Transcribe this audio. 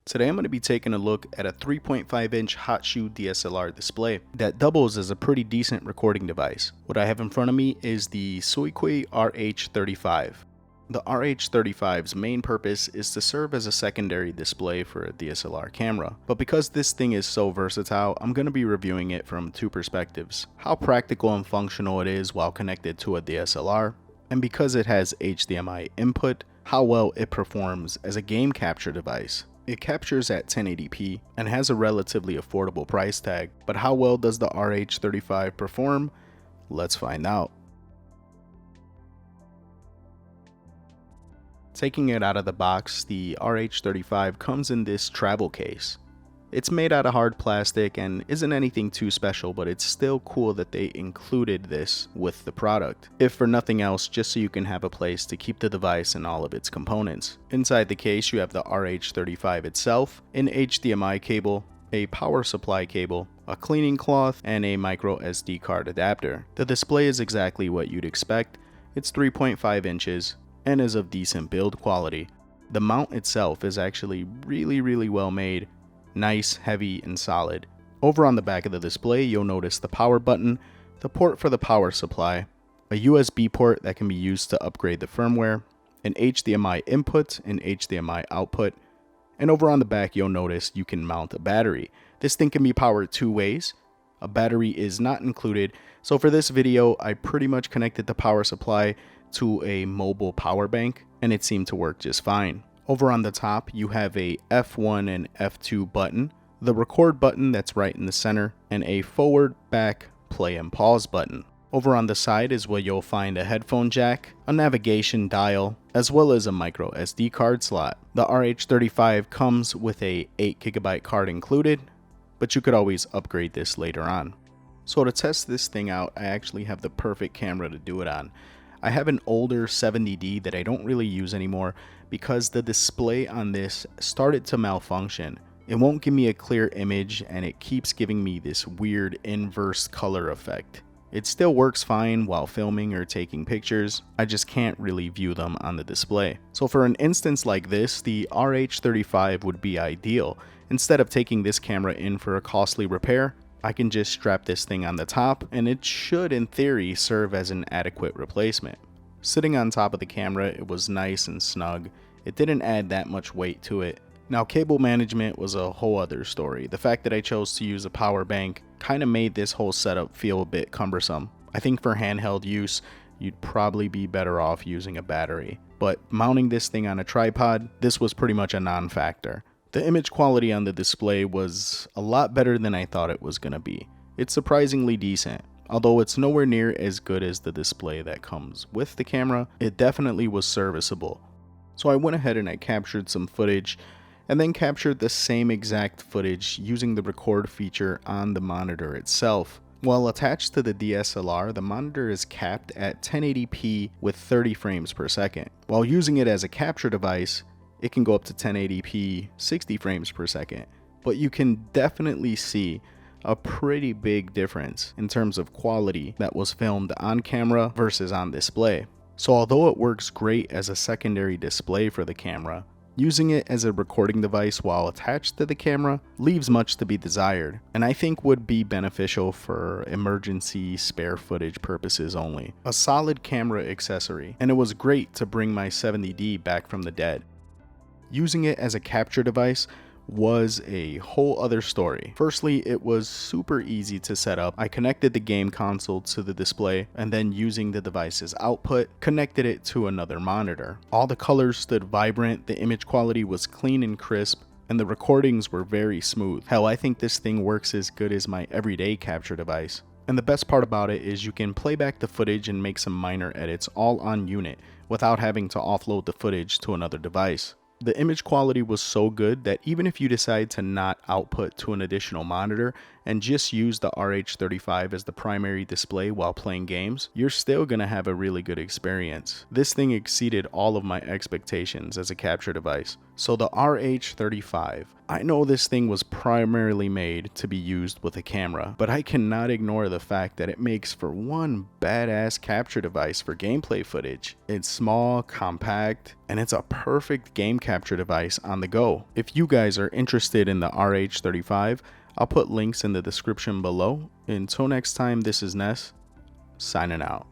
Today I'm going to be taking a look at a 3.5 inch hot shoe DSLR display that doubles as a pretty decent recording device. What I have in front of me is the SUIKUI RH35. The RH35's main purpose is to serve as a secondary display for a DSLR camera, but because this thing is so versatile, I'm going to be reviewing it from two perspectives: how practical and functional it is while connected to a DSLR, and because it has HDMI input, how well it performs as a game capture device. It captures at 1080p and has a relatively affordable price tag, but how well does the RH35 perform? Let's find out. Taking it out of the box, the RH35 comes in this travel case. It's made out of hard plastic and isn't anything too special, but it's still cool that they included this with the product, if for nothing else, just so you can have a place to keep the device and all of its components. Inside the case, you have the RH35 itself, an HDMI cable, a power supply cable, a cleaning cloth, and a micro SD card adapter. The display is exactly what you'd expect. It's 3.5 inches and is of decent build quality. The mount itself is actually really well made. Nice, heavy, and solid. Over on the back of the display, you'll notice the power button, the port for the power supply, a USB port that can be used to upgrade the firmware, an HDMI input and HDMI output, and over on the back you'll notice you can mount a battery. This thing can be powered two ways. A battery is not included, so for this video I pretty much connected the power supply to a mobile power bank, and it seemed to work just fine. Over on the top, you have a F1 and F2 button, the record button that's right in the center, and a forward, back, play and pause button. Over on the side is where you'll find a headphone jack, a navigation dial, as well as a micro SD card slot. The RH35 comes with a 8GB card included, but you could always upgrade this later on. So to test this thing out, I actually have the perfect camera to do it on. I have an older 70D that I don't really use anymore because the display on this started to malfunction. It won't give me a clear image and it keeps giving me this weird inverse color effect. It still works fine while filming or taking pictures, I just can't really view them on the display. So for an instance like this, the RH35 would be ideal. Instead of taking this camera in for a costly repair, I can just strap this thing on the top and it should in theory serve as an adequate replacement. Sitting on top of the camera, it was nice and snug. It didn't add that much weight to it. Now cable management was a whole other story. The fact that I chose to use a power bank kind of made this whole setup feel a bit cumbersome. I think for handheld use, you'd probably be better off using a battery. But mounting this thing on a tripod, this was pretty much a non-factor. The image quality on the display was a lot better than I thought it was gonna be. It's surprisingly decent. Although it's nowhere near as good as the display that comes with the camera, it definitely was serviceable. So I went ahead and I captured some footage and then captured the same exact footage using the record feature on the monitor itself. While attached to the DSLR, the monitor is capped at 1080p with 30 frames per second. While using it as a capture device, it can go up to 1080p 60 frames per second, but you can definitely see a pretty big difference in terms of quality that was filmed on camera versus on display. So although it works great as a secondary display for the camera, using it as a recording device while attached to the camera leaves much to be desired, and I think would be beneficial for emergency spare footage purposes only. A solid camera accessory, and it was great to bring my 70D back from the dead. Using it as a capture device was a whole other story. Firstly, it was super easy to set up. I connected the game console to the display and then using the device's output, connected it to another monitor. All the colors stood vibrant, the image quality was clean and crisp, and the recordings were very smooth. Hell, I think this thing works as good as my everyday capture device. And the best part about it is you can play back the footage and make some minor edits all on unit without having to offload the footage to another device. The image quality was so good that even if you decide to not output to an additional monitor and just use the RH35 as the primary display while playing games, you're still gonna have a really good experience. This thing exceeded all of my expectations as a capture device. So the RH35, I know this thing was primarily made to be used with a camera, but I cannot ignore the fact that it makes for one badass capture device for gameplay footage. It's small, compact, and it's a perfect game capture device on the go. If you guys are interested in the RH35, I'll put links in the description below. Until next time, this is Ness, signing out.